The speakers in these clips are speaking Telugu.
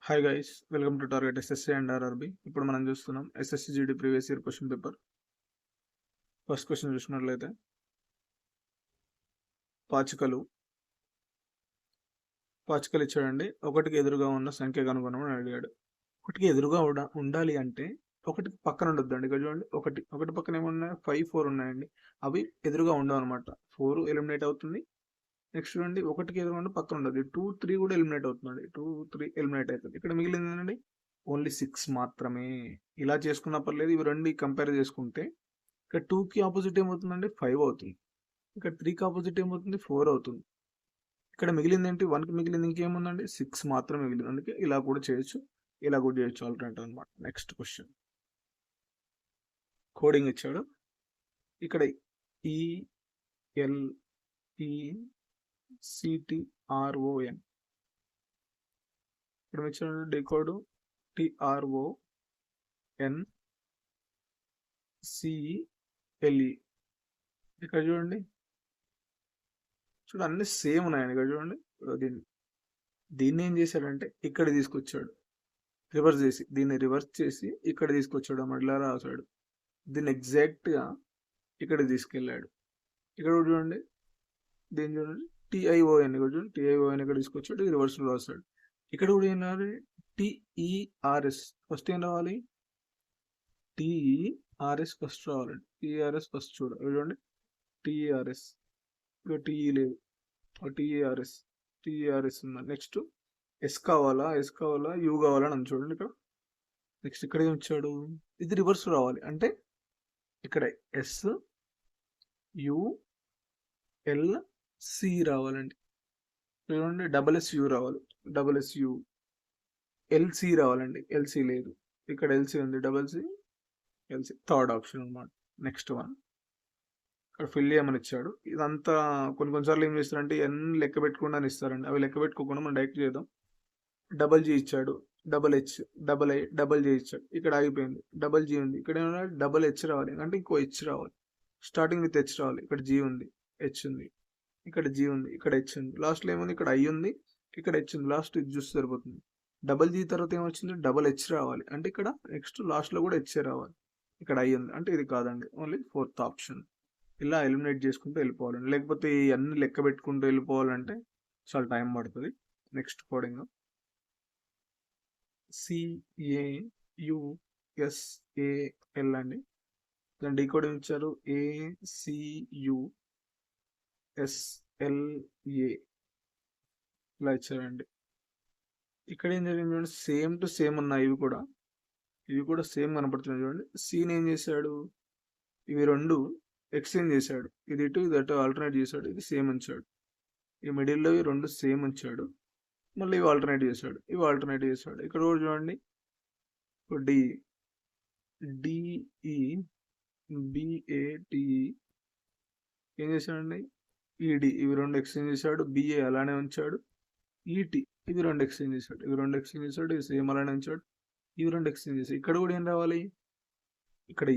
Hi guys, welcome to target SSC and RRB. ఇప్పుడు మనం చూస్తున్నాం SSC GD previous year question paper. First question చూసినట్లయితే, పాచికలు ఇచ్చాడండి. ఒకటికి ఎదురుగా ఉన్న సంఖ్య కనుగొనమని అడిగాడు. ఒకటికి ఎదురుగా ఉండాలి అంటే ఒకటి పక్కన ఉండొద్దండి. ఇక్కడ చూడండి, ఒకటి పక్కన ఏమున్నాయి, 5, 4 ఉన్నాయండి. అవి ఎదురుగా ఉండవు అనమాట. 4 ఎలిమినేట్ అవుతుంది. నెక్స్ట్ చూడండి, ఒకటికి ఎదురుగా పక్కన ఉండదు. 2, 3 కూడా ఎలిమినేట్ అవుతుందండి. 2, 3 ఎలిమినేట్ అవుతుంది. ఇక్కడ మిగిలింది ఏంటండి, ఓన్లీ 6 మాత్రమే. ఇలా చేసుకున్న పర్లేదు. ఇవి రెండు కంపేర్ చేసుకుంటే ఇక్కడ 2కి ఆపోజిట్ ఏమవుతుందండి, 5 అవుతుంది. ఇక్కడ 3కి ఆపోజిట్ ఏమవుతుంది, 4 అవుతుంది. ఇక్కడ మిగిలింది ఏంటి, 1కి మిగిలింది ఇంకేముందండి, 6 మాత్రమే మిగిలింది. అందుకే ఇలా కూడా చేయొచ్చు, ఇలా కూడా చేయొచ్చు, ఆల్టర్నేటివ్ అనమాట. నెక్స్ట్ క్వశ్చన్, కోడింగ్ ఇచ్చాడు. ఇక్కడ ELPCTRON ఇక్కడ ఇచ్చాడు డీకోడ్ TRONCLE. ఇక్కడ చూడండి అన్ని సేమ్ ఉన్నాయండి. ఇక్కడ చూడండి, దీన్ని ఏం చేశాడంటే ఇక్కడ తీసుకొచ్చాడు, దీన్ని రివర్స్ చేసి ఇక్కడ తీసుకొచ్చాడు అన్నమాట. ఇలా రాశాడు. దీన్ని ఎగ్జాక్ట్గా ఇక్కడ తీసుకెళ్ళాడు. ఇక్కడ చూడండి, దీన్ని చూడండి, TION. ఇక్కడ చూడండి, TION ఇక్కడ తీసుకొచ్చాడు, రివర్స్లో రాశాడు. ఇక్కడ కూడా ఏం రావాలి, TERS. ఫస్ట్ ఏం రావాలి, TERS ఫస్ట్ రావాలండి. TERS ఫస్ట్ చూడండి, TERS. ఇక్కడ TE లేదు, TERS ఉందండి. నెక్స్ట్ S కావాలా, U కావాలని అని చూడండి ఇక్కడ. నెక్స్ట్ ఇక్కడ ఏం ఇచ్చాడు, ఇది రివర్స్ రావాలి. అంటే ఇక్కడ SULC రావాలండి. చూడండి, SSU రావాలి, SSU. LC రావాలండి, LC లేదు. ఇక్కడ LC ఉంది, LC థర్డ్ ఆప్షన్ అనమాట. నెక్స్ట్ వన్, ఇక్కడ ఫిల్ చేయమని ఇచ్చాడు. ఇదంతా కొన్నిసార్లు ఏం చేస్తారంటే ఎన్ లెక్క పెట్టుకుండా ఇస్తారండి. అవి లెక్క పెట్టుకోకుండా మనం డైరెక్ట్ చేద్దాం. డబల్ జీ ఇచ్చాడు, double H, double I, double J ఇచ్చాడు. ఇక్కడ ఆగిపోయింది. డబల్ జీ ఉంది. ఇక్కడ ఏమన్నా డబల్ హెచ్ రావాలి, అంటే ఇంకో హెచ్ రావాలి. స్టార్టింగ్ విత్ హెచ్ రావాలి. ఇక్కడ జీ ఉంది, హెచ్ ఉంది, ఇక్కడ జీ ఉంది, ఇక్కడ హెచ్ ఉంది. లాస్ట్లో ఏముంది, ఇక్కడ ఐ ఉంది, ఇక్కడ హెచ్ ఉంది. లాస్ట్ ఇది చూస్తే సరిపోతుంది. డబల్ జీ తర్వాత ఏమొచ్చింది, డబల్ హెచ్ రావాలి. అంటే ఇక్కడ నెక్స్ట్ లాస్ట్లో కూడా హెచ్ రావాలి. ఇక్కడ ఐ ఉంది, అంటే ఇది కాదండి, ఓన్లీ ఫోర్త్ ఆప్షన్. ఇలా ఎలిమినేట్ చేసుకుంటూ వెళ్ళిపోవాలండి. లేకపోతే అన్ని లెక్క పెట్టుకుంటూ వెళ్ళిపోవాలంటే చాలా టైం పడుతుంది. నెక్స్ట్ కోడింగ్, CAUSAL అండి. దాని డీకోడింగ్ ఇచ్చారు, ACUSLA ఇలా ఇచ్చారండి. ఇక్కడ ఏం జరిగింది చూడండి, సేమ్ టు సేమ్ ఉన్నాయి. ఇవి కూడా సేమ్ కనపడుతున్నాయి చూడండి. సీన్ ఏం చేశాడు, ఇవి రెండు ఎక్స్చేంజ్ చేశాడు. ఇది ఇటు ఇది అటు ఆల్టర్నేట్ చేశాడు. ఇది సేమ్ ఉంచాడు. ఈ మిడిల్లో ఇవి రెండు సేమ్ ఉంచాడు. మళ్ళీ ఇవి ఆల్టర్నేట్ చేశాడు. ఇక్కడ కూడా చూడండి, DEBATE ఏం చేశాడండి, ED ఇవి రెండు ఎక్స్చేంజ్ చేశాడు. BA అలానే ఉంచాడు. ET ఇవి రెండు ఎక్స్చేంజ్ చేశాడు. ఇవి సేమ్ అలానే ఉంచాడు. ఇవి రెండు ఎక్స్చేంజ్ చేశాడు. ఇక్కడ కూడా ఏం రావాలి, ఇక్కడ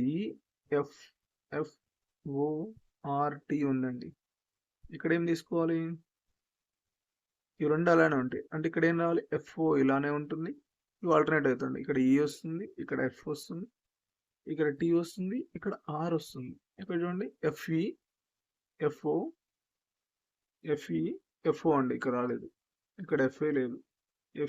EFFORT ఉందండి. ఇక్కడ ఏం తీసుకోవాలి, ఇవి రెండు అలానే ఉంటాయి. అంటే ఇక్కడ ఏం రావాలి, FO ఇలానే ఉంటుంది. ఇవి ఆల్టర్నేట్ అవుతుంది. ఇక్కడ E వస్తుంది, ఇక్కడ F వస్తుంది, ఇక్కడ T వస్తుంది, ఇక్కడ R వస్తుంది. ఇక్కడ చూడండి, FO అండి, ఇక్కడ రాలేదు. ఇక్కడ FA లేదు,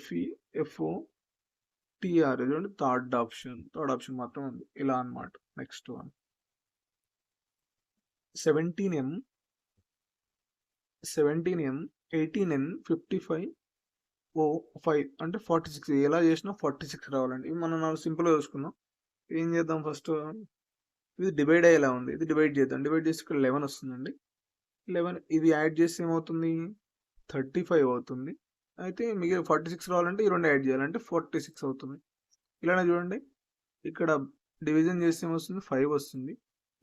FEFOTR చూడండి, థర్డ్ ఆప్షన్ మాత్రం ఉంది. ఇలా అన్నమాట. Next one, 17M 18N 55O5 అంటే 46. ఎలా చేసినా 46 రావాలండి. ఇవి మనం సింపుల్గా చూసుకుందాం. ఏం చేద్దాం, ఫస్ట్ ఇది డివైడ్ అయ్యేలా ఉంది, ఇది డివైడ్ చేద్దాం. డివైడ్ చేసి ఇక్కడ 11 వస్తుందండి. 11 ఇది యాడ్ చేస్తే ఏమవుతుంది, 35 అవుతుంది. అయితే మిగిలిన 46 రావాలంటే ఈ రెండు యాడ్ చేయాలంటే 46 అవుతుంది. ఇలానే చూడండి, ఇక్కడ డివిజన్ చేస్తే ఏమొస్తుంది, 5 వస్తుంది.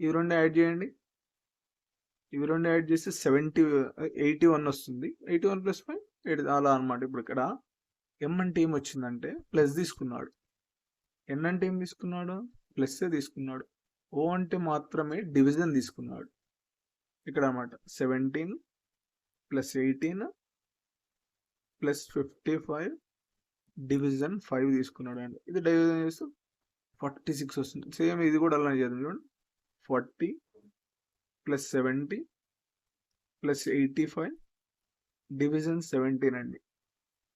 ఇవి రెండు యాడ్ చేయండి. ఇవి రెండు యాడ్ చేస్తే 81 వస్తుంది. 81 + 5 8 అలా అనమాట. ఇప్పుడు ఇక్కడ M అంటే ఏం వచ్చిందంటే ప్లస్ తీసుకున్నాడు. N అంటే ఏం తీసుకున్నాడు, ప్లస్ తీసుకున్నాడు. O అంటే మాత్రమే డివిజన్ తీసుకున్నాడు. ఇక్కడ అనమాట 17 + 18 + 55 డివిజన్ 5 తీసుకున్నాడు అండి. ఇది డివిజన్ చేస్తే 46 వస్తుంది. సేమ్ ఇది కూడా అలానే చేద్దాం చూడండి. 40 ప్లస్ 70 ప్లస్ 85 డివిజన్ 17 అండి.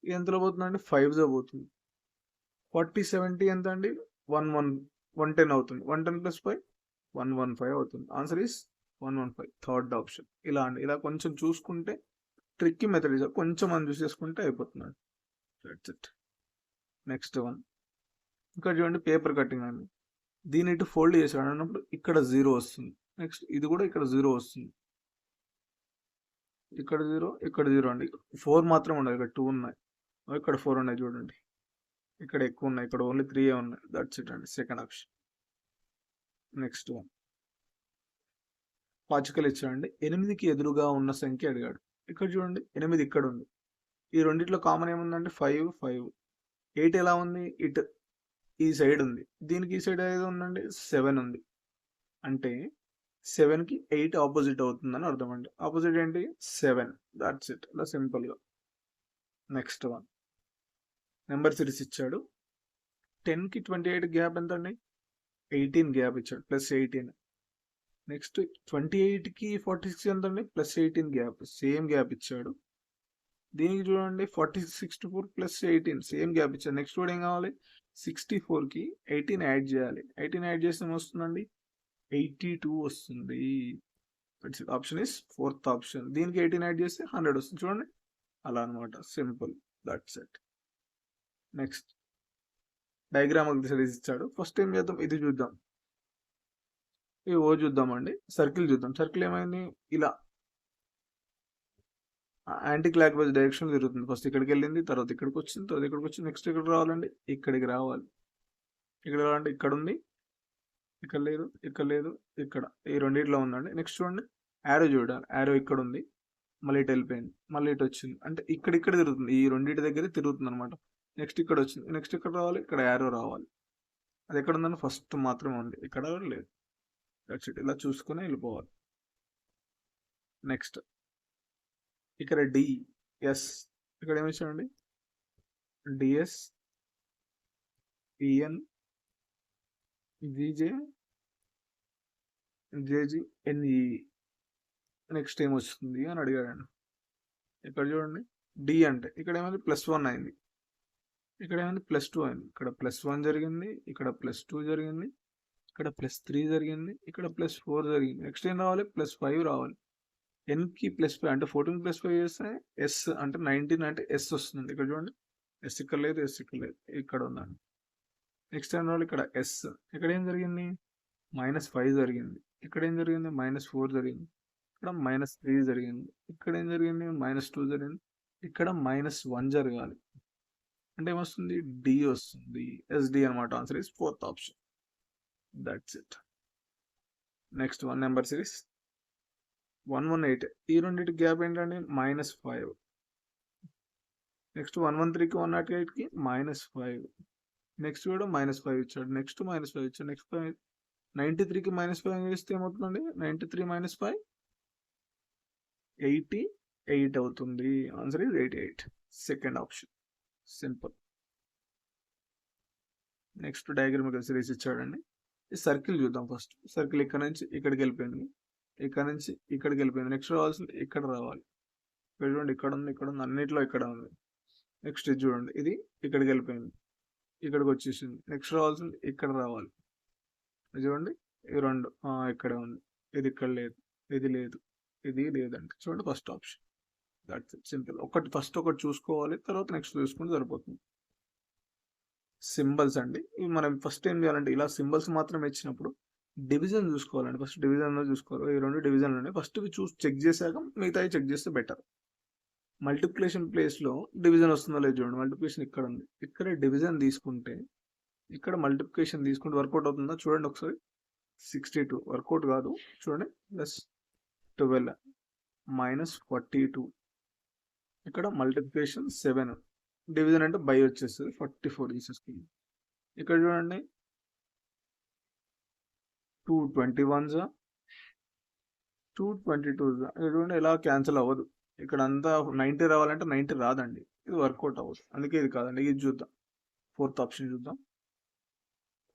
ఇది ఎంతలో పోతుందండి? 5 పోతుంది. 40 70 ఎంత అండి? 110 అవుతుంది. 110 ప్లస్ 5 115 అవుతుంది. Answer is 115. Third option. ఇలా అండి. ఇలా కొంచెం చూసుకుంటే ట్రిక్కీ మెథడ్ కొంచెం మనం చూసేసుకుంటే అయిపోతుంది. That's it. Next one. ఇక్కడ చూడండి పేపర్ కటింగ్ అండి. దీన్ని ఇటు ఫోల్డ్ చేసాడు అన్నప్పుడు ఇక్కడ 0 వస్తుంది. నెక్స్ట్ ఇది కూడా ఇక్కడ 0 వస్తుంది. ఇక్కడ 0 ఇక్కడ 0 అండి. 4 మాత్రం ఉండదు. ఇక్కడ 2 ఉన్నాయి. ఇక్కడ 4 ఉన్నాయి చూడండి. ఇక్కడ ఎక్కువ ఉన్నాయి. ఇక్కడ ఓన్లీ 3 ఉన్నాయి. దట్స్ ఇట్ అండి. Second option. Next one. పాచికలు ఇచ్చాడండి. 8కి ఎదురుగా ఉన్న సంఖ్య అడిగాడు. ఇక్కడ చూడండి 8 ఇక్కడ ఉంది. ఈ రెండిట్లో కామన్ ఏముందండి? 5 5. 8 ఎలా ఉంది? ఇటు ఈ సైడ్ ఉంది. దీనికి ఈ సైడ్ ఏదో ఉందండి? 7 ఉంది. అంటే 7కి 8 ఆపోజిట్ అవుతుందని అర్థం అండి. ఆపోజిట్ ఏంటి? 7. That's it. ఇలా సింపుల్గా. Next one. నెంబర్ సిరీస్ ఇచ్చాడు. 10కి 28 గ్యాప్ ఎంత అండి? 18 గ్యాప్ ఇచ్చాడు. ప్లస్ 18. నెక్స్ట్ 28కి 46 ఎంత అండి? Plus 18 gap. సేమ్ గ్యాప్ ఇచ్చాడు. దీనికి చూడండి 46 ప్లస్ 18 సేమ్ గ్యాప్ ఇచ్చాడు. నెక్స్ట్ కూడా ఏం కావాలి? 64కి 18 యాడ్ చేయాలి. 18 యాడ్ చేస్తే వస్తుందండి 82 వస్తుంది. Option is fourth option. దీనికి 18 యాడ్ చేస్తే 100 వస్తుంది. చూడండి అలా అనమాట. Simple. That's it. Next diagram series ఇచ్చాడు. ఫస్ట్ ఏం చేద్దాం? ఇది చూద్దాం. ఈ ఓ చూద్దామండి. సర్కిల్ చూద్దాం. సర్కిల్ ఏమైంది? ఇలా యాంటీ క్లాక్ వైజ్ డైరెక్షన్ తిరుగుతుంది. ఫస్ట్ ఇక్కడికి వెళ్ళింది, తర్వాత ఇక్కడికి వచ్చింది, తర్వాత ఇక్కడికి వచ్చింది. నెక్స్ట్ ఇక్కడికి రావాలండి, ఇక్కడికి రావాలి. ఇక్కడ రావాలంటే ఇక్కడ ఉంది, ఇక్కడ లేదు, ఇక్కడ లేదు, ఇక్కడ ఈ రెండిట్లో ఉందండి. నెక్స్ట్ చూడండి యారో చూడాలి. యారో ఇక్కడ ఉంది, మళ్ళీ ఇటు వెళ్ళిపోయింది, మళ్ళీ ఇటు వచ్చింది. అంటే ఇక్కడ తిరుగుతుంది. ఈ రెండింటి దగ్గర తిరుగుతుంది అనమాట. నెక్స్ట్ ఇక్కడ వచ్చింది. నెక్స్ట్ ఇక్కడ రావాలి, ఇక్కడ యారో రావాలి. అది ఎక్కడ ఉందని ఫస్ట్ మాత్రమే ఉంది, ఇక్కడ లేదు. That's it. ఇలా చూసుకుని వెళ్ళిపోవాలి. నెక్స్ట్ ఇక్కడ డిఎస్. ఇక్కడ ఏమి ఇచ్చాడండి? DS EN GJ JG NE. Next ఏం వస్తుంది అని అడిగాడండి. ఇక్కడ చూడండి డి అంటే ఇక్కడ ఏమైంది? +1 అయింది. ఇక్కడ ఏమైంది? +2 అయింది. ఇక్కడ +1 జరిగింది, ఇక్కడ +2 జరిగింది, ఇక్కడ +3 జరిగింది, ఇక్కడ +4 జరిగింది. నెక్స్ట్ ఏం రావాలి? +5 రావాలి. ఎన్కి +5 అంటే 14 +5 చేస్తే ఎస్ అంటే 19 అంటే ఎస్ వస్తుంది. ఇక్కడ చూడండి ఎస్ ఇక్కడ లేదు, ఎస్ ఇక్కడ లేదు, ఇక్కడ ఉందండి. నెక్స్ట్ ఏం రావాలి? ఇక్కడ ఎస్. ఇక్కడ ఏం జరిగింది? -5 జరిగింది. ఇక్కడ ఏం జరిగింది? -4 జరిగింది. ఇక్కడ -3 జరిగింది. ఇక్కడ ఏం జరిగింది? -2 జరిగింది. ఇక్కడ -1 జరగాలి. అంటే ఏమొస్తుంది? డి వస్తుంది. ఎస్డి అనమాట. Answer is fourth option. That's it. Next one. Number series 118. ఈ రెండింటి గ్యాప్ ఏంటంటే -5. నెక్స్ట్ 113కి 108కి -5. నెక్స్ట్ కూడా -5 ఇచ్చాడు. నెక్స్ట్ -5 ఇచ్చాడు. నెక్స్ట్ 93కి -5 చేస్తే ఏమవుతుందండి? 93 - 5 88 అవుతుంది. Answer is 88. Second option. Simple. Next diagrammatical series ఇచ్చాడండి. ఈ సర్కిల్ చూద్దాం ఫస్ట్. సర్కిల్ ఇక్కడ నుంచి ఇక్కడికి వెళ్ళిపోయింది, ఇక్కడ నుంచి ఇక్కడికి వెళ్ళిపోయింది. నెక్స్ట్ రావాల్సింది ఇక్కడ రావాలి. ఇక్కడ చూడండి ఇక్కడ ఉంది, ఇక్కడ ఉంది, అన్నిట్లో ఇక్కడ ఉంది. నెక్స్ట్ ఇది చూడండి, ఇది ఇక్కడికి వెళ్ళిపోయింది, ఇక్కడికి వచ్చేసింది. నెక్స్ట్ రావాల్సింది ఇక్కడ రావాలి. ఇది చూడండి ఈ రెండు ఇక్కడే ఉంది, ఇది ఇక్కడ లేదు, ఇది లేదు, ఇది లేదండి. చూడండి first option. That's it. Simple. First ఒకటి చూసుకోవాలి, తర్వాత నెక్స్ట్ చూసుకుంటే సరిపోతుంది. సింబల్స్ అండి. ఇవి మనం ఫస్ట్ ఏం చేయాలంటే ఇలా సింబల్స్ మాత్రం ఇచ్చినప్పుడు డివిజన్ చూసుకోవాలండి. ఫస్ట్ డివిజన్లో చూసుకోవాలి. ఈ రెండు డివిజన్లు ఉన్నాయి. ఫస్ట్ ఇవి చెక్ చేశాక మిగతాయి చెక్ చేస్తే బెటర్. మల్టిప్లికేషన్ ప్లేస్లో డివిజన్ వస్తుందో లేదు చూడండి. మల్టిప్లికేషన్ ఇక్కడ ఉంది, ఇక్కడ డివిజన్ తీసుకుంటే ఇక్కడ మల్టిప్లికేషన్ తీసుకుంటే వర్కౌట్ అవుతుందా చూడండి ఒకసారి. 62 వర్కౌట్ కాదు చూడండి. +12 -42. ఇక్కడ మల్టిప్లికేషన్ 7, డివిజన్ అంటే బై వచ్చేస్తుంది 44 తీసేసుకుంది. ఇక్కడ చూడండి 221s 222s. చూడండి ఎలా క్యాన్సిల్ అవ్వదు. ఇక్కడ అంతా 90 రావాలంటే 90 రాదండి. ఇది వర్కౌట్ అవ్వదు, అందుకే ఇది కాదండి. ఇది చూద్దాం, ఫోర్త్ ఆప్షన్ చూద్దాం.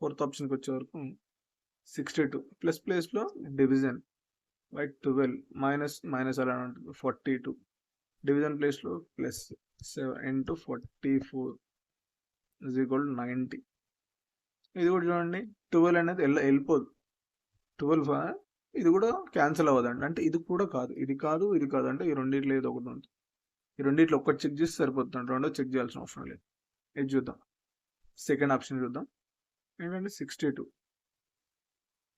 ఫోర్త్ ఆప్షన్కి వచ్చే వరకు 62 ప్లస్ ప్లేస్లో డివిజన్ బై 12 మైనస్ అలా ఉంటుంది 42 డివిజన్ ప్లేస్లో ప్లస్ 7 ఇంటూ 44 ఇజ్ ఈక్వల్ 90. ఇది కూడా చూడండి 12 అనేది వెళ్ళిపోదు, 12 ఇది కూడా క్యాన్సిల్ అవ్వదండి. అంటే ఇది కూడా కాదు, ఇది కాదు, ఇది కాదు, అంటే ఈ రెండిట్లో ఏదో ఒకటి ఉంటుంది. ఈ రెండిట్లో ఒక్కటి చెక్ చేస్తే సరిపోతుంది, రెండో చెక్ చేయాల్సిన అవసరం లేదు. ఇది చూద్దాం, సెకండ్ ఆప్షన్ చూద్దాం. ఏంటంటే 62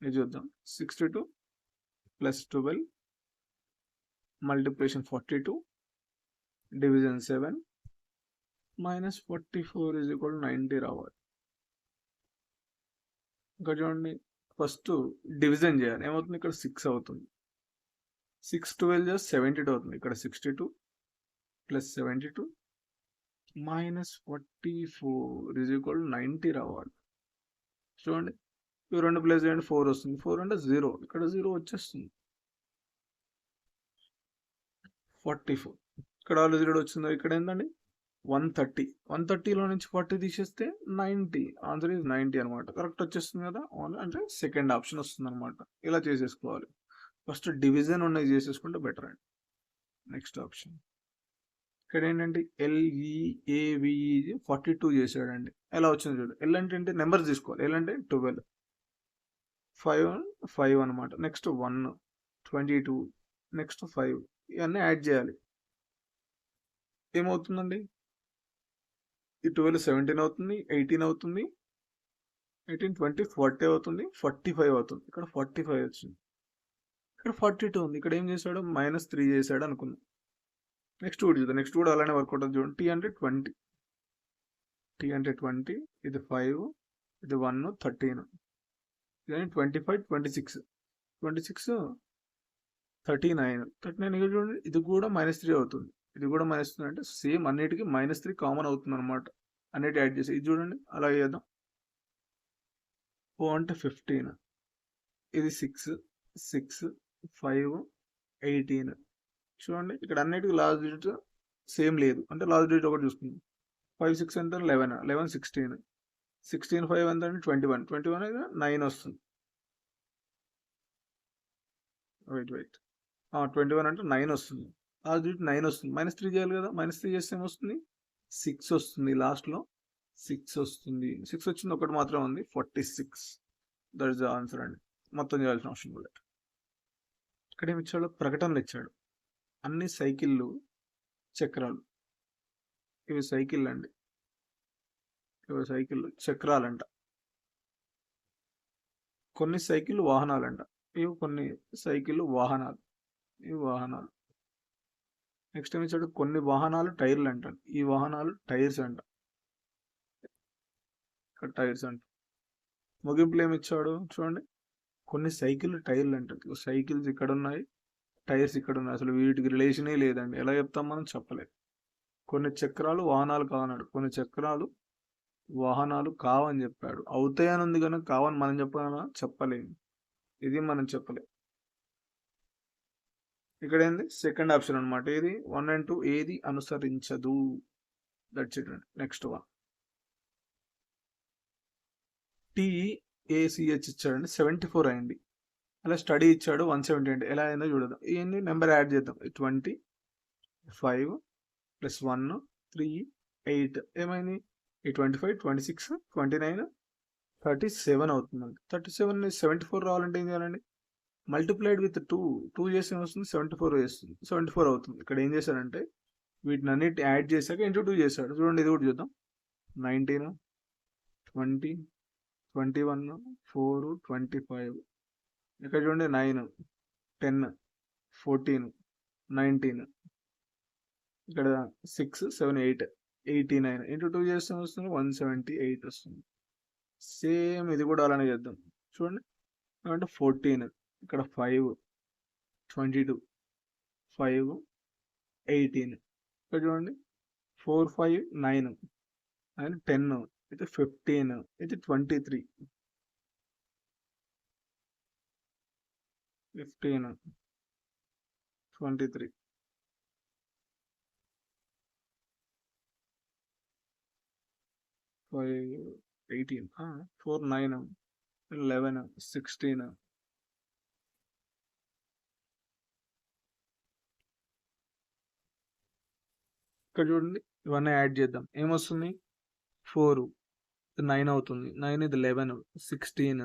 ఇది చూద్దాం. 62 plus 12 multiplication 42 division 7 minus 44 is equal 90 రావాలి. ఇంకా చూడండి, ఫస్ట్ డివిజన్ చేయాలి. ఏమవుతుంది, ఇక్కడ 6 అవుతుంది. 6 12 చేస్తే 72 అవుతుంది. ఇక్కడ 62 ప్లస్ 72 మైనస్ 44 ఇజ్ ఈక్వల్ 90 రావాలి. చూడండి, ఇవి రెండు ప్లస్ చేయండి 4 వస్తుంది. 4 అంటే 0, ఇక్కడ 0 వచ్చేస్తుంది. 44 ఇక్కడ వాళ్ళు 0 వచ్చిందో, ఇక్కడ ఏంటండి 130. 130లో నుంచి 40 తీసేస్తే 90. ఆన్సర్ ఈజ్ 90 అనమాట. కరెక్ట్ వచ్చేస్తుంది కదా, అంటే సెకండ్ ఆప్షన్ వస్తుంది అనమాట. ఇలా చేసేసుకోవాలి. ఫస్ట్ డివిజన్ ఉన్నది చేసేసుకుంటే బెటర్ అండి. నెక్స్ట్ ఆప్షన్ ఇక్కడ ఏంటంటే LEAVE 42 చేశాడండి. ఎలా వచ్చింది చూడండి. L అంటే ఏంటి, నెంబర్ తీసుకోవాలి. L అంటే 12, 5 అనమాట. నెక్స్ట్ 1, 22, నెక్స్ట్ 5, ఇవన్నీ యాడ్ చేయాలి. ఏమవుతుందండి, ఈ 12 17 అవుతుంది, 18 అవుతుంది, 18 20 40 అవుతుంది, 45 అవుతుంది. ఇక్కడ 45 వచ్చింది, ఇక్కడ 42 ఉంది. ఇక్కడ ఏం చేశాడు, -3 చేశాడు అనుకున్నాం. నెక్స్ట్ కూడా చూద్దాం. నెక్స్ట్ కూడా అలానే వర్కౌట్ అవుతుంది చూడండి. T అంటే 20, T అంటే 20, ఇది 5, ఇది 1, 13, ఇది 25 26, 26 39, 39 ఇక్కడ చూడండి. ఇది కూడా -3 అవుతుంది, ఇది కూడా -3 అంటే సేమ్ అన్నిటికీ -3 కామన్ అవుతుంది అనమాట. అన్నిటి యాడ్ చేసి ఇది చూడండి, అలా చేద్దాం. 4 అంటే 15, ఇది 6, 6, 5, 18. చూడండి, ఇక్కడ అన్నిటికీ లాస్ట్ డిజిట్ సేమ్ లేదు, అంటే లాస్ట్ డిజిట్ ఒకటి చూసుకుందాం. 5 6 అంటే 11, 11 16, 16 5 ఎంత అంటే 21, 21 అయితే 9 వస్తుంది. వెయిట్ 21 అంటే 9 వస్తుంది. లాస్ట్ డిజిట్ 9 వస్తుంది. -3 చేయాలి కదా, -3 చేస్తే ఏమొస్తుంది, 6 వస్తుంది. లాస్ట్లో 6 వస్తుంది. 6 వచ్చింది, ఒకటి మాత్రం ఉంది, 46. దట్ ఇస్ ద ఆన్సర్ అండి. మొత్తం చేయాల్సిన అవసరం కూడా. ఇక్కడ ఏమి ఇచ్చాడు, ప్రకటనలు ఇచ్చాడు. అన్ని సైకిళ్ళు చక్రాలు, ఇవి సైకిల్ అండి, ఇవి సైకిళ్ళు చక్రాలంట. కొన్ని సైకిళ్ళు వాహనాలంట, ఇవి కొన్ని సైకిళ్ళు వాహనాలు, ఇవి వాహనాలు. నెక్స్ట్ ఏమి ఇచ్చాడు, కొన్ని వాహనాలు టైర్లు అంట, ఈ వాహనాలు టైర్స్ అంట, ఇక్కడ టైర్స్ అంట. ముగింపులు ఏమి ఇచ్చాడు చూడండి, కొన్ని సైకిల్ టైర్లు అంట. సైకిల్స్ ఇక్కడ ఉన్నాయి, టైర్స్ ఇక్కడ ఉన్నాయి. అసలు వీటికి రిలేషనే లేదండి. ఎలా చెప్తాం మనం, చెప్పలేదు. కొన్ని చక్రాలు వాహనాలు కావన్నాడు, కొన్ని చక్రాలు వాహనాలు కావని చెప్పాడు. అవుతాయని ఉంది కనుక కావని మనం చెప్పలేము. ఇది మనం చెప్పలేము. ఇక్కడ ఏంది, సెకండ్ ఆప్షన్ అనమాట. ఏది 1 and 2 ఏది అనుసరించదు. దట్స్ ఇట్ అండి. నెక్స్ట్ 1 TEACH ఇచ్చాడండి, 74 అయింది. అలా స్టడీ ఇచ్చాడు 170 అండి. ఎలా అయిందో చూడదాం. ఇవన్నీ నెంబర్ యాడ్ చేద్దాం. 25 ప్లస్ 1 3 8 ఏమైంది, ఈ 25 26 29 37 అవుతుందండి. 37 74 రావాలంటే ఏం చేయాలండి, మల్టిప్లైడ్ విత్ 2 చేస్తే వస్తుంది, 74 చేస్తుంది, 74 అవుతుంది. ఇక్కడ ఏం చేశాడంటే వీటిని అన్నిటి యాడ్ చేశాక ఇంటూ 2 చేశాడు. చూడండి, ఇది కూడా చూద్దాం. 19 20 21 4 25, ఇక్కడ చూడండి 9 10 14 19, ఇక్కడ 6 7 8 89 ఇంటూ 2 చేస్తే వస్తుంది 178 వస్తుంది. సేమ్ ఇది కూడా అలానే చేద్దాం. చూడండి, అంటే 14, ఇక్కడ 5 22 5 18, ఇక్కడ చూడండి 4 5 9 అండ్ 10, ఇది 15, ఇది 23 15 23 5 18 4 9 11 16 ఇక్కడ చూడండి ఇవన్నీ యాడ్ చేద్దాం ఏమొస్తుంది 4 9 అవుతుంది 9 ఇది 11 16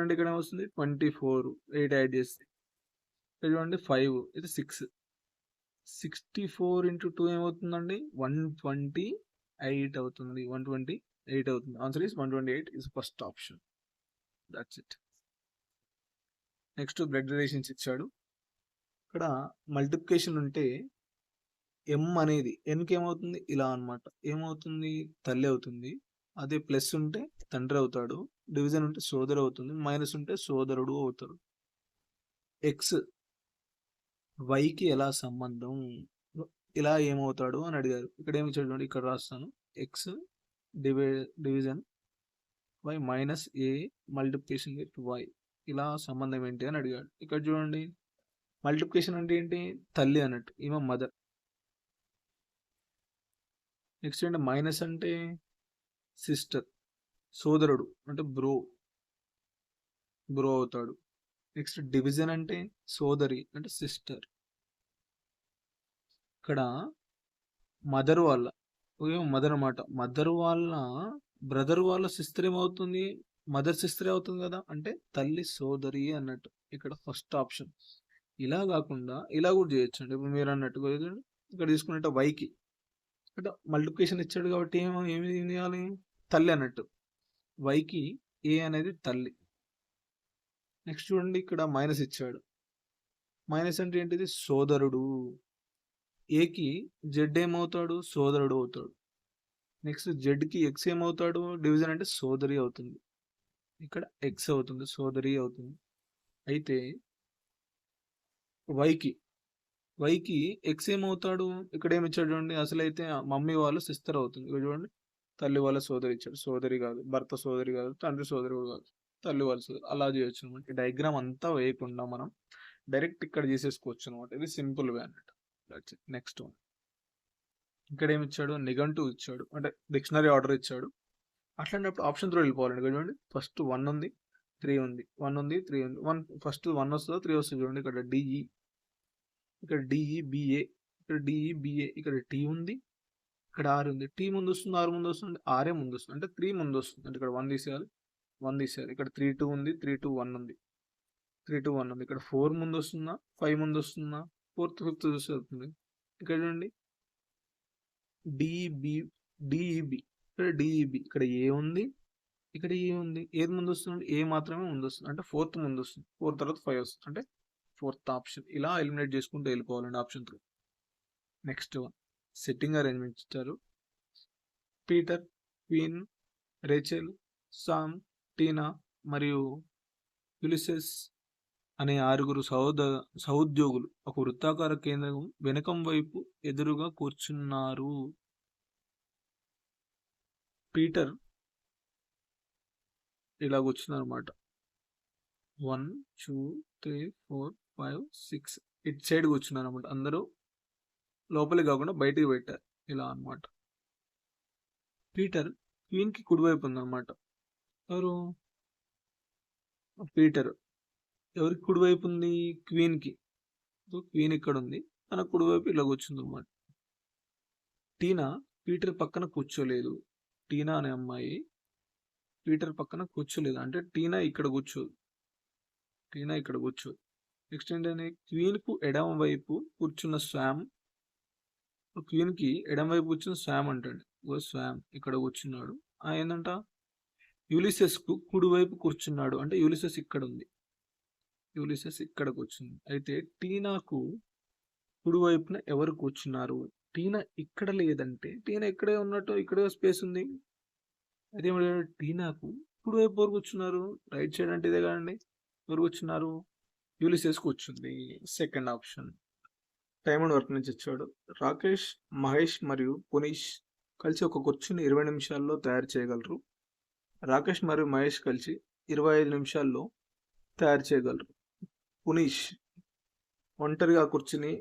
అంటే ఇక్కడ ఏమొస్తుంది 24 8 యాడ్ చేస్తే ఇక్కడ చూడండి 5 ఇది 6 64 ఇంటూ 2 ఏమవుతుందండి 128 అవుతుంది 128 అవుతుంది answer is 128 is first option. That's it. Next blood relations ఇచ్చాడు. ఇక్కడ మల్టిప్లికేషన్ ఉంటే ఎం అనేది ఎన్కి ఏమవుతుంది ఇలా అనమాట ఏమవుతుంది తల్లి అవుతుంది. అదే ప్లస్ ఉంటే తండ్రి అవుతాడు, డివిజన్ ఉంటే సోదరు అవుతుంది, మైనస్ ఉంటే సోదరుడు అవుతాడు. ఎక్స్ వైకి ఎలా సంబంధం ఇలా ఏమవుతాడు అని అడిగారు. ఇక్కడ ఏమి చూడండి ఇక్కడ రాస్తాను X division Y minus A multiplication with Y ఇలా సంబంధం ఏంటి అని అడిగాడు. ఇక్కడ చూడండి మల్టిప్లికేషన్ అంటే ఏంటి తల్లి అన్నట్టు ఈమె మదర్. నెక్స్ట్ అంటే మైనస్ అంటే సిస్టర్ సోదరుడు అంటే బ్రో అవుతాడు. నెక్స్ట్ డివిజన్ అంటే సోదరి అంటే సిస్టర్. ఇక్కడ మదర్ వాళ్ళ మదర్ అన్నమాట మదర్ వాళ్ళ బ్రదర్ వాళ్ళ సిస్టర్ ఏమవుతుంది మదర్ సిస్టర్ అవుతుంది కదా అంటే తల్లి సోదరి అన్నట్టు ఇక్కడ ఫస్ట్ ఆప్షన్. ఇలా కాకుండా ఇలా కూడా చేయొచ్చు అండి. ఇప్పుడు మీరు అన్నట్టు ఇక్కడ తీసుకున్నట్టు వైకి అంటే మల్టిప్లికేషన్ ఇచ్చాడు కాబట్టి ఏమి చేయాలి తల్లి అన్నట్టు వైకి ఏ అనేది తల్లి. నెక్స్ట్ చూడండి ఇక్కడ మైనస్ ఇచ్చాడు. మైనస్ అంటే ఏంటిది సోదరుడు. ఏకి జెడ్ ఏమవుతాడు సోదరుడు అవుతాడు. నెక్స్ట్ జెడ్కి ఎక్స్ ఏమవుతాడు డివిజన్ అంటే సోదరి అవుతుంది. ఇక్కడ ఎక్స్ అవుతుంది సోదరి అవుతుంది. అయితే వైకి ఎక్స్ ఏమవుతాడు ఇక్కడ ఏమి ఇచ్చాడు చూడండి అసలు అయితే మమ్మీ వాళ్ళు సిస్టర్ అవుతుంది. ఇక్కడ చూడండి తల్లి వాళ్ళ సోదరి ఇచ్చాడు, సోదరి కాదు, భర్త సోదరి కాదు, తండ్రి సోదరి కాదు, తల్లి వాళ్ళ సోదరి అలా చేయొచ్చు అనమాట. ఈ డయాగ్రామ్ అంతా వేయకుండా మనం డైరెక్ట్ ఇక్కడ చేసేసుకోవచ్చు అనమాట. ఇది సింపుల్ వే అన్నట్టు. నెక్స్ట్ వన్ ఇక్కడ ఏమి ఇచ్చాడు నిఘంటు ఇచ్చాడు అంటే డిక్షనరీ ఆర్డర్ ఇచ్చాడు. అట్లాంటప్పుడు ఆప్షన్ 3 వెళ్ళిపోవాలండి. ఇక్కడ చూడండి ఫస్ట్ 1 ఉంది 3 ఉంది 1 ఉంది 3 ఉంది 1 ఫస్ట్ 1 వస్తుందా 3 వస్తుంది చూడండి. ఇక్కడ డిఈ ఇక్కడ డిఈబిఏ ఇక్కడ డిఈబిఏ ఇక్కడ టీ ఉంది ఇక్కడ ఆర్ ఉంది. టీ ముందు వస్తుంది ఆర్ ముందు వస్తుంది ఆర్ఏ ముందు వస్తుంది అంటే 3 ముందు వస్తుంది అంటే ఇక్కడ 1 తీసేయాలి 1 తీసేయాలి. ఇక్కడ 3 2 ఉంది 3 2 1 ఉంది 3 2 1 ఉంది. ఇక్కడ 4 ముందు వస్తుందా 5 ముందు వస్తుందా 4th 5th చూస్తే అవుతుంది. ఇక్కడ చూడండి డిఈబి ఇక్కడ డిఈబి ఇక్కడ ఏ ఉంది ఇక్కడ ఏ ఉంది ఏది ముందు వస్తుంది ఏ మాత్రమే ముందు వస్తుంది అంటే 4th ముందు వస్తుంది 4 తర్వాత 5 వస్తుంది అంటే 4th ఆప్షన్. ఇలా ఎలిమినేట్ చేసుకుంటూ వెళ్ళిపోవాలండి option 3. Next one sitting arrangement ఇచ్చారు. Peter, Queen, Rachel, Sam, Tina మరియు యులిసెస్ అనే 6 సహోద్యోగులు ఒక వృత్తాకార కేంద్రం వెనకం వైపు ఎదురుగా కూర్చున్నారు. పీటర్ ఇలా కూర్చున్నారు అనమాట. 1 2 3 4 5 6 ఇటు సైడ్ కూర్చున్నారు అనమాట. అందరూ లోపలికి కాకుండా బయటికి పెట్టారు ఇలా అనమాట. పీటర్ క్వీన్కి కుడివైపు ఉందన్నమాట. ఎవరు పీటర్ ఎవరికి కుడివైపు ఉంది క్వీన్కి. క్వీన్ ఇక్కడ ఉంది తన కుడివైపు ఇలా కూర్చుంది అనమాట. టీనా పీటర్ పక్కన కూర్చోలేదు. టీనా అనే అమ్మాయి పీటర్ పక్కన కూర్చోలేదు అంటే టీనా ఇక్కడ కూర్చోదు. నెక్స్ట్ ఏంటంటే క్వీన్కు ఎడమ వైపు కూర్చున్న శామ్ క్వీన్కి ఎడమ వైపు కూర్చున్న శామ్ అంటండి. శామ్ ఇక్కడ కూర్చున్నాడు. ఏంటంట యులిసెస్కు కుడివైపు కూర్చున్నాడు అంటే యులిసెస్ ఇక్కడ ఉంది. యులిసెస్ ఇక్కడ కూర్చుంది. అయితే టీనాకు కుడివైపున ఎవరు కూర్చున్నారు? టీనా ఇక్కడ లేదంటే టీనా ఇక్కడే ఉన్నట్టు ఇక్కడే స్పేస్ ఉంది. అదే టీనాకు కుడివైపు ఎవరు కూర్చున్నారు? రైట్ సైడ్ అంటే ఇదే కదండి. ఎవరు కూర్చున్నారు? యులిసెస్ కూర్చుంది. Second option. Time and work నుంచి ఇచ్చాడు. రాకేష్, మహేష్ మరియు పునీష్ కలిసి ఒక కుర్చీని 20 నిమిషాల్లో తయారు చేయగలరు. రాకేష్ మరియు మహేష్ కలిసి 25 నిమిషాల్లో తయారు చేయగలరు. పునీష్ ఒంటరిగా కుర్చీని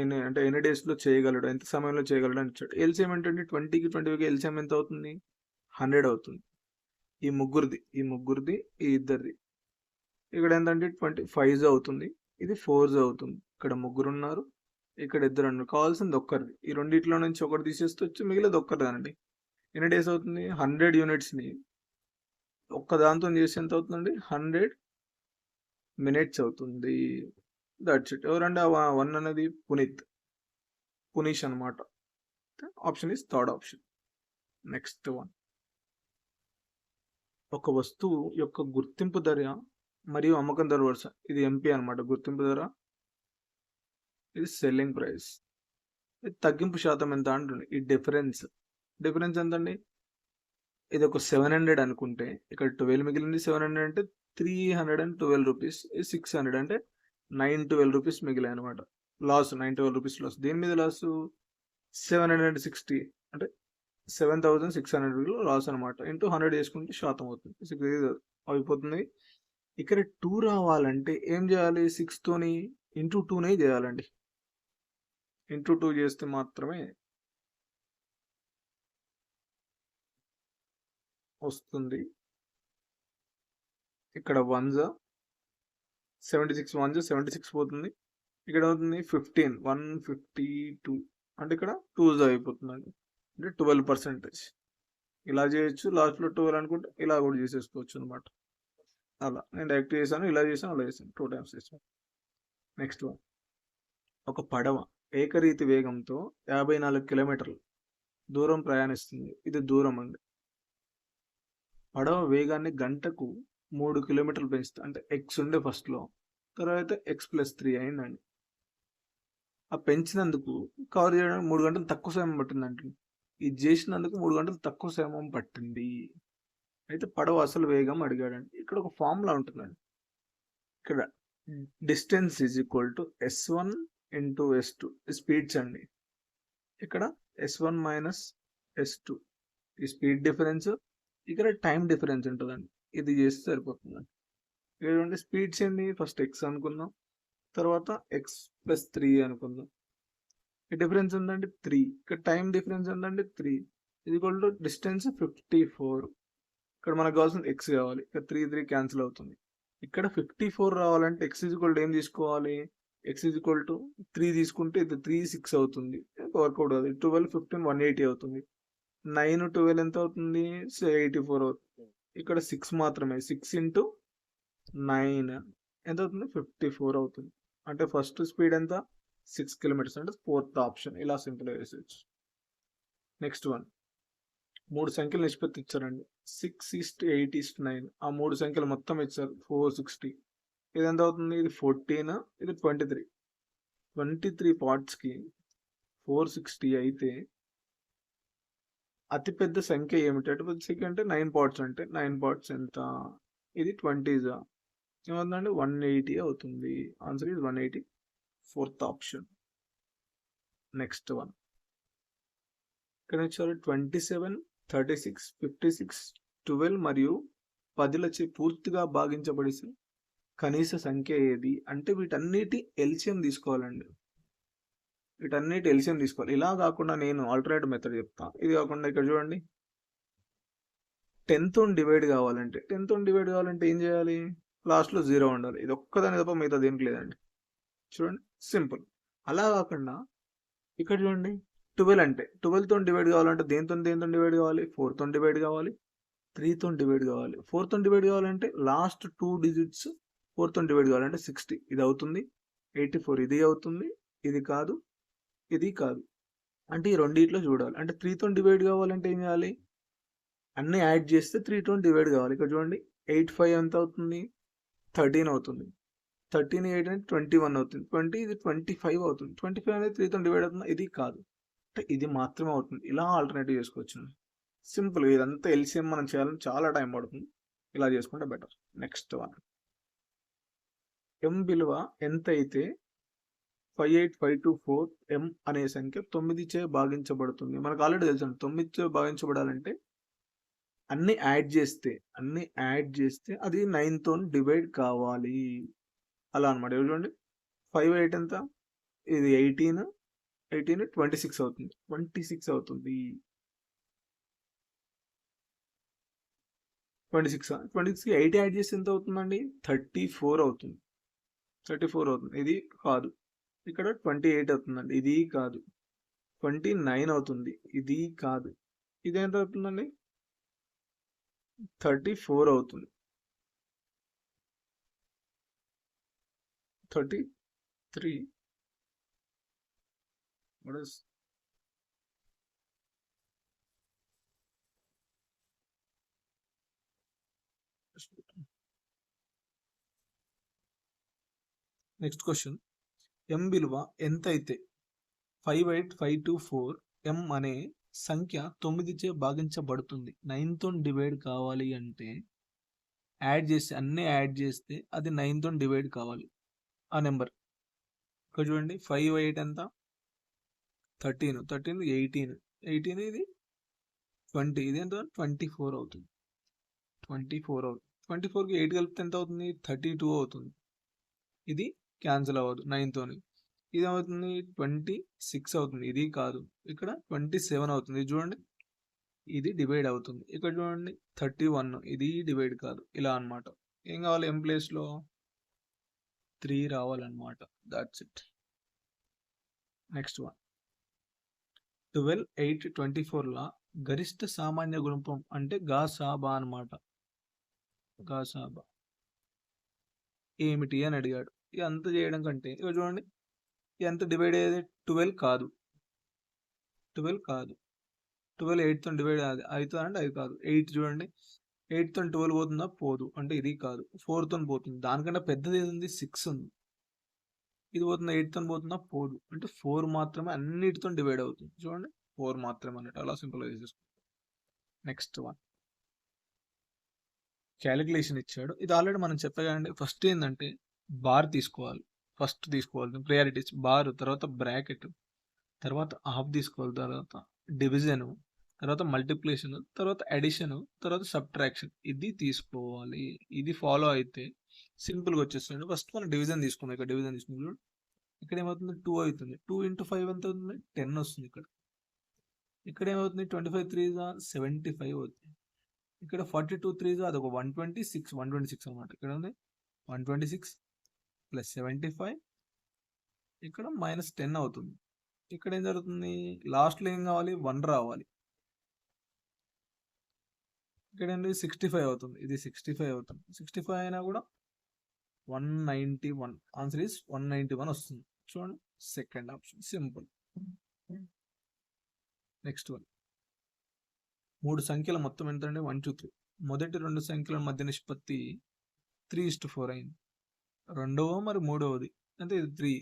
ఎన్ని డేస్లో చేయగలడు, ఎంత సమయంలో చేయగలడు అని ఇచ్చాడు. ఎల్సిఎం ఏంటంటే 20కి 25కి ఎల్సిఎం ఎంత అవుతుంది? 100 అవుతుంది. ఈ ముగ్గురిది ఈ ఇద్దరిది. ఇక్కడ ఏంటంటే 25 అవుతుంది. ఇది 4 అవుతుంది. ఇక్కడ ముగ్గురు ఉన్నారు, ఇక్కడ ఇద్దరు ఉన్నారు. కావాల్సింది ఒక్కరిది. ఈ రెండిట్లో నుంచి ఒకటి తీసేస్తే వచ్చి మిగిలిది ఒక్కరిదానండి. ఎన్ని డేస్ అవుతుంది? 100 యూనిట్స్ని ఒక్క దాంతో చేసి ఎంత అవుతుందండి? 100 మినిట్స్ అవుతుంది. That's it. ఎవరండి ఆ 1 అనేది? పునీష్ అనమాట. Option is third option. Next one. ఒక వస్తువు యొక్క గుర్తింపు ధర మరియు అమ్మకం ధర వరుస. ఇది ఎంపీ అనమాట. గుర్తింపు ధర, ఇది సెల్లింగ్ ప్రైస్. ఇది తగ్గింపు శాతం ఎంత అంటుంది. ఈ డిఫరెన్స్ ఎంతండి? ఇది ఒక 700 అనుకుంటే ఇక్కడ 12 మిగిలింది. 700 అంటే 312 రూపీస్. 600 అంటే 912 రూపీస్ మిగిలాయి అనమాట. Loss 912 rupees loss. దేని మీద లాస్? 760 అంటే 7600 లాస్ అనమాట. ఇంటూ 100 చేసుకుంటే శాతం అవుతుంది. 6 అయిపోతుంది. ఇక్కడ 2 రావాలంటే ఏం చేయాలి? 6 తోని ఇంటూ 2నే చేయాలండి. ఇంటూ 2 చేస్తే మాత్రమే వస్తుంది. ఇక్కడ 76 76 పోతుంది. ఇక్కడ అవుతుంది 15 152 అంటే ఇక్కడ 2 అయిపోతుందండి. అంటే 12%. ఇలా చేయొచ్చు. లాస్ట్లో 12 అనుకుంటే ఇలా కూడా చేసేసుకోవచ్చు అనమాట. అలా నేను డైరెక్ట్ చేశాను, ఇలా చేశాను, అలా చేశాను. 2 టైమ్స్ చేశాను. Next one. ఒక పడవ ఏకరీతి వేగంతో 54 కిలోమీటర్లు దూరం ప్రయాణిస్తుంది. ఇది దూరం అండి. పడవ వేగాన్ని గంటకు 3 కిలోమీటర్లు పెంచుతుంది. అంటే ఎక్స్ ఉండే ఫస్ట్లో, తర్వాత x+3 అయిందండి. ఆ పెంచినందుకు కవర్ చేయడానికి 3 గంటలు తక్కువ సమయం పట్టిందండి. ఇది చేసినందుకు 3 గంటలు తక్కువ సమయం పట్టింది. అయితే పడవ అసలు వేగం అడిగాడండి. ఇక్కడ ఒక ఫార్ములా ఉంటుందండి. ఇక్కడ distance is equal to S1 into S2 speeds అండి. ఇక్కడ S1 మైనస్ S2 ఈ స్పీడ్ డిఫరెన్స్. ఇక్కడ టైం డిఫరెన్స్ ఉంటుందండి. ఇది చేస్తే సరిపోతుందండి. ఇక్కడ స్పీడ్స్ ఏంటి? ఫస్ట్ x అనుకుందాం, తర్వాత x+3 అనుకుందాం. ఈ డిఫరెన్స్ ఉందండి 3. ఇక్కడ టైం డిఫరెన్స్ ఉందండి 3. ఇది ఈక్వల్ టు డిస్టెన్స్ 54. ఇక్కడ మనకు కావాల్సిన x కావాలి. ఇక్కడ 3 క్యాన్సిల్ అవుతుంది. ఇక్కడ 54 రావాలంటే x ఈక్వల్ టు ఏం తీసుకోవాలి? x ఈక్వల్ టు 3 తీసుకుంటే ఇది 3 6 అవుతుంది. వర్కౌట్ అవుతుంది. 12 15 180 అవుతుంది. 9 12 ఎంత అవుతుంది? 84 అవుతుంది. ఇక్కడ 6 మాత్రమే. 6 ఇంటూ 9 ఎంత అవుతుంది? 54 అవుతుంది. అంటే ఫస్ట్ స్పీడ్ ఎంత? 6 కిలోమీటర్స్. అంటే 4th ఆప్షన్. ఇలా సింపుల్గా వేసేయచ్చు. Next one. 3 సంఖ్యలు నిష్పత్తి ఇచ్చారండి. 6:8:9. ఆ 3 సంఖ్యలు మొత్తం ఇచ్చారు 460. ఇది ఎంత అవుతుంది? ఇది 14, ఇది 23. 23 పార్ట్స్కి 460 అయితే అతిపెద్ద సంఖ్య ఏమిటి? అతిపెద్ద సంఖ్య అంటే 9 పార్ట్స్. అంటే 9 పార్ట్స్ ఎంత? ఇది 20s ఏమవుతుందండి? 180 అవుతుంది. ఆన్సర్ ఇది 180. 4th option. Next one. ఇక్కడ ఇచ్చారు 27, 36, 56, 12 మరియు 10లచే పూర్తిగా భాగించబడిన కనీస సంఖ్య ఏది? అంటే వీటన్నిటి ఎల్సిఎం తీసుకోవాలండి. వీటన్నిటి ఎల్సిఎం తీసుకోవాలి. ఇలా కాకుండా నేను ఆల్టర్నేటివ్ మెథడ్ చెప్తా. ఇది కాకుండా ఇక్కడ చూడండి, 10తో డివైడ్ కావాలంటే ఏం చేయాలి? లాస్ట్లో 0 ఉండాలి. ఇది ఒక్కదాని తప్ప మిగతా దేనికి లేదండి. చూడండి, సింపుల్. అలా కాకుండా ఇక్కడ చూడండి, 12 అంటే 12తో డివైడ్ కావాలంటే దేంతో డివైడ్ కావాలి? 4తో డివైడ్ కావాలి, 3తో డివైడ్ కావాలి. 4తో డివైడ్ కావాలంటే లాస్ట్ 2 డిజిట్స్ 4తో డివైడ్ కావాలంటే 60. ఇది అవుతుంది. 84 ఇది అవుతుంది. ఇది కాదు, ఇది కాదు. అంటే ఈ రెండిట్లో చూడాలి. అంటే 3తో డివైడ్ కావాలంటే ఏం చేయాలి? అన్నీ యాడ్ చేస్తే 3తో డివైడ్ కావాలి. ఇక్కడ చూడండి, 85 ఎంత అవుతుంది? 13 అవుతుంది. 13 8 అంటే 21 అవుతుంది. 20 ఇది 25 అవుతుంది. 25 అనేది 3తో డివైడ్ అవుతుంది. ఇది కాదు, అంటే ఇది మాత్రమే అవుతుంది. ఇలా ఆల్టర్నేటివ్ చేసుకోవచ్చు. సింపుల్. ఇదంతా ఎల్సిఎం మనం చేయాలని చాలా టైం పడుతుంది. ఇలా చేసుకుంటే బెటర్. Next one. m విలువ ఎంత అయితే 58524 m అనే సంఖ్య 9చే భాగించబడుతుంది. మనకు ఆల్రెడీ తెలుసు, 9చే భాగించబడాలంటే అన్ని యాడ్ చేస్తే అది 9తో డివైడ్ కావాలి. అలా అనమాట. చూడండి, 5 8 ఎంత? ఇది 18 26 అవుతుంది. 26 అవుతుంది. 26 26కి 8 యాడ్ చేస్తే ఎంత అవుతుందండి? 34 అవుతుంది. 34 అవుతుంది. ఇది కాదు. ఇక్కడ 28 అవుతుందండి. ఇది కాదు. 29 అవుతుంది. ఇది కాదు. ఇది ఎంత అవుతుందండి? 34 అవుతుంది. 33. What is next question. m విలువ ఎంత అయితే 58524 m అనే సంఖ్య 9చే భాగించబడుతుంది. 9తో డివైడ్ కావాలి అంటే అన్నీ యాడ్ చేస్తే అది 9తో డివైడ్ కావాలి. ఆ నెంబర్ ఇక్కడ చూడండి. 5 8 ఎంత? 13 13 18 18 ఇది 20 ఇది ఎంత? 24 అవుతుంది. 24 అవుతుంది. 24కి 8 కలిపితే ఎంత అవుతుంది? 32 అవుతుంది. ఇది క్యాన్సిల్ అవ్వదు 9తోని. ఇది ఏమవుతుంది? 26 అవుతుంది. ఇది కాదు. ఇక్కడ 27 అవుతుంది. ఇది చూడండి. ఇది డివైడ్ అవుతుంది. ఇక్కడ చూడండి 31. ఇది డివైడ్ కాదు. ఇలా అన్నమాట. ఏం కావాలి? m ప్లేస్లో 3 రావాలన్నమాట. That's it. Next one. 12 8 24ల గరిష్ట సామాన్య గుణకం అంటే గాసాబా అన్నమాట. గాసాబా ఏమిటి అని అడిగాడు. ఇదంతా చేయడం కంటే ఇక చూడండి ఎంత డివైడ్ అయ్యేది? 12 కాదు. 12 కాదు. 12 8తో డివైడ్ అవుతుంది అంటే అది కాదు. 8 చూడండి. 8తో 12 పోతుందా? పోదు. అంటే ఇది కాదు. 4తో పోతుంది. దానికన్నా పెద్దది ఏది ఉంది? 6 ఉంది. ఇది పోతుందా? 8తో పోతుందా? పోదు. అంటే 4 మాత్రమే అన్నిటితో డివైడ్ అవుతుంది. చూడండి 4 మాత్రమే అన్నట్టు. అలా సింపుల్గా చేసేసుకోండి. Next one. క్యాలిక్యులేషన్ ఇచ్చాడు. ఇది ఆల్రెడీ మనం చెప్పగానండి. ఫస్ట్ ఏంటంటే బార్ తీసుకోవాలి. ఫస్ట్ తీసుకోవాలి ప్రయారిటీస్. బార్, తర్వాత బ్రాకెట్, తర్వాత హాఫ్ తీసుకోవాలి, తర్వాత డివిజన్, తర్వాత మల్టిప్లికేషన్, తర్వాత అడిషన్, తర్వాత సబ్ట్రాక్షన్. ఇది తీసుకోవాలి. ఇది ఫాలో అయితే సింపుల్గా వచ్చేస్తుంది. ఫస్ట్ మనం డివిజన్ తీసుకున్నాం. ఇక్కడ డివిజన్ తీసుకున్నాం. ఇక్కడ ఏమవుతుంది? 2 అవుతుంది. 2 × 5 ఎంత అవుతుంది? 10 వస్తుంది. ఇక్కడ ఏమవుతుంది? 25 3 75 అవుతుంది. ఇక్కడ 42 3 అదొక 126 అనమాట. ఇక్కడ ఉంది 126 ప్లస్ 75, ఇక్కడ -10 అవుతుంది. ఇక్కడ ఏం జరుగుతుంది? లాస్ట్లో ఏం కావాలి? 1 రావాలి. ఇక్కడ ఏంటి? 65 అవుతుంది. ఇది 65 అవుతుంది. 65 అయినా కూడా 191. ఆన్సర్ ఈస్ 191 వస్తుంది. చూడండి second option. Simple. Next one. 3 సంఖ్యల మొత్తం ఎంత అండి? 1 2 3. మొదటి 2 సంఖ్యల మధ్య నిష్పత్తి 3:4 అయింది. రెండవ మరి మూడవది అంటే ఇది 3.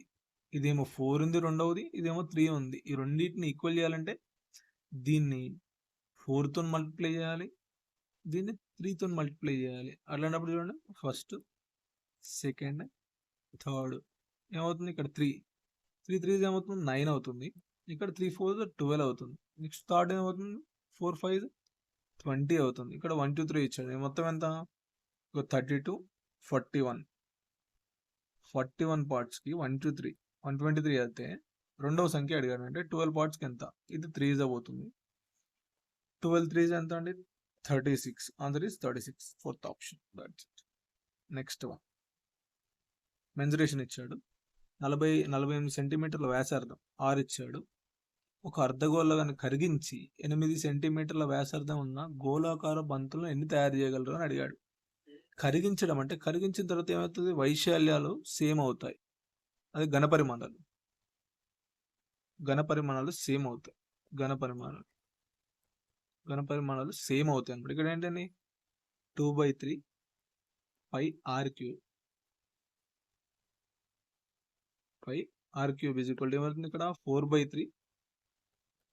ఇదేమో 4 ఉంది రెండవది, ఇదేమో 3 ఉంది. ఈ రెండింటిని ఈక్వల్ చేయాలంటే దీన్ని 4తో మల్టిప్లై చేయాలి, దీన్ని 3తో మల్టిప్లై చేయాలి. అట్లాంటప్పుడు చూడండి ఫస్ట్, సెకండ్, థర్డ్ ఏమవుతుంది? ఇక్కడ 3 3 ఏమవుతుంది? 9 అవుతుంది. ఇక్కడ 3 4 12 అవుతుంది. నెక్స్ట్ థర్డ్ ఏమవుతుంది? 4 5 20 అవుతుంది. ఇక్కడ 1 2 3 ఇచ్చాడు. మొత్తం ఎంత? 32 41. 41 పార్ట్స్కి 1 2 3 123 అయితే రెండవ సంఖ్య అడిగాడు. అంటే 12 పార్ట్స్కి ఎంత? ఇది 3 అవుతుంది. 12 3 ఎంత అండి? 36. Answer is 36. Fourth option. That's it. Next one. Mensuration ఇచ్చాడు. 48 సెంటీమీటర్ల వ్యాసార్థం R ఇచ్చాడు. ఒక అర్ధగోళాన్ని కరిగించి 8 సెంటీమీటర్ల వ్యాసార్థం ఉన్న గోళాకార బంతులను ఎన్ని తయారు చేయగలరు అని అడిగాడు. కరిగించడం అంటే కరిగించిన తర్వాత ఏమవుతుంది? వైశాల్యాలు సేమ్ అవుతాయి. అది ఘనపరిమాణాలు సేమ్ అవుతాయి. ఘనపరిమాణాలు సేమ్ అవుతాయి అన్నమాట. ఇక్కడ ఏంటండి? 2/3 πr³ is equal to ఏమవుతుంది? ఇక్కడ 4/3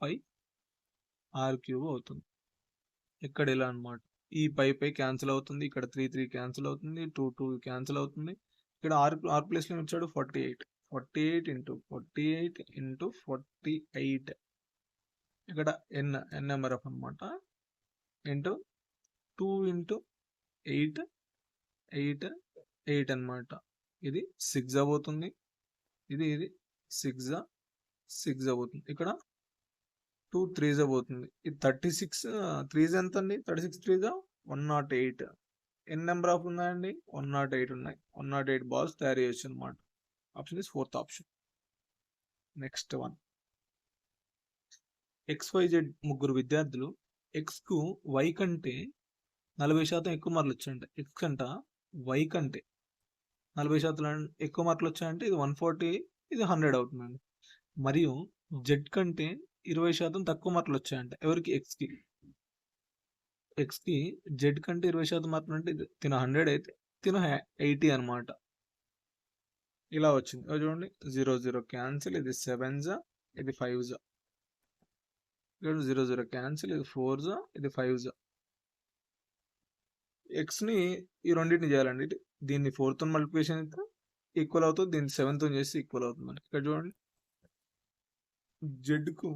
πr³ అవుతుంది. ఇక్కడ ఇలా అనమాట. ఈ పై క్యాన్సిల్ అవుతుంది. ఇక్కడ 3 3 క్యాన్సిల్ అవుతుంది. 2 2 క్యాన్సిల్ అవుతుంది. ఇక్కడ r ప్లేస్లో ఇచ్చాడు 48. 48 × 48 × 48. ఇక్కడ n నెంబర్ ఆఫ్ అనమాట. ఇంటూ 2 × 8 8 8 అనమాట. ఇది 6 అవుతుంది. ఇది 6 అవుతుంది. ఇక్కడ 2 3 అవుతుంది. ఇది 36 3 ఎంత అండి? 36 3 108. ఎన్ని నెంబర్ ఆఫ్ ఉన్నాయండి? 108 ఉన్నాయి. 108 బాల్స్ తయారు చేయొచ్చు అనమాట. Option is fourth option. Next one. XYZ ముగ్గురు విద్యార్థులు ఎక్స్కు వై కంటే 40% ఎక్కువ మార్కులు వచ్చాయంట. ఎక్స్ అంట వై కంటే 40% ఎక్కువ మార్కులు వచ్చాయంటే ఇది 140, ఇది 100 అవుతుందండి. మరియు జెడ్ కంటే 20% తక్కువ మార్కులు వచ్చాయంట. ఎవరికి? ఎక్స్కి. ఎక్స్కి జెడ్ కంటే 20% మార్కులు అంటే తిన 100 అయితే తిన 80 అనమాట. ఇలా వచ్చింది. చూడండి 0 0 క్యాన్సిల్, ఇది 7 జా, ఇది 5 జా. 0 0 క్యాన్సిల్, ఇది 4 జా, ఇది 5 జా. ఎక్స్ని ఈ రెండింటిని చేయాలండి. దీన్ని 4తో మల్టిప్లికేషన్ అయితే ఈక్వల్ అవుతుంది, దీన్ని 7తో చేస్తే ఈక్వల్ అవుతుంది మనకి. ఇక్కడ చూడండి జెడ్కు